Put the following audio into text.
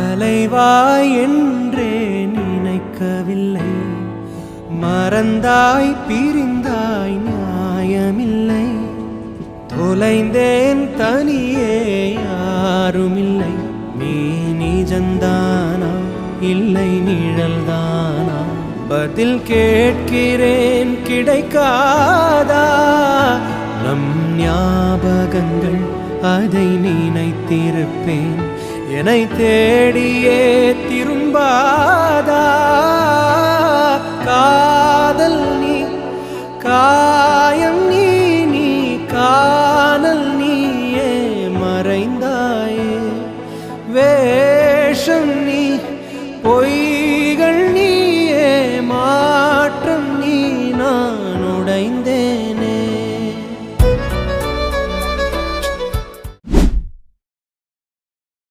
அலைவாய் என்றே நினைக்கவில்லை, மறந்தாய் பிரிந்தாய் நியாயமில்லை. தொலைந்தேன் தனியே யாருமில்லை, நீ நிஜந்தானா இல்லை நிழல்தானா? பதில் கேட்கிறேன் கிடைக்காதா? நம் ஞாபகங்கள் அதை நினைத்திருப்பேன், என்னை தேடியே திரும்பாதா? காதல் நீ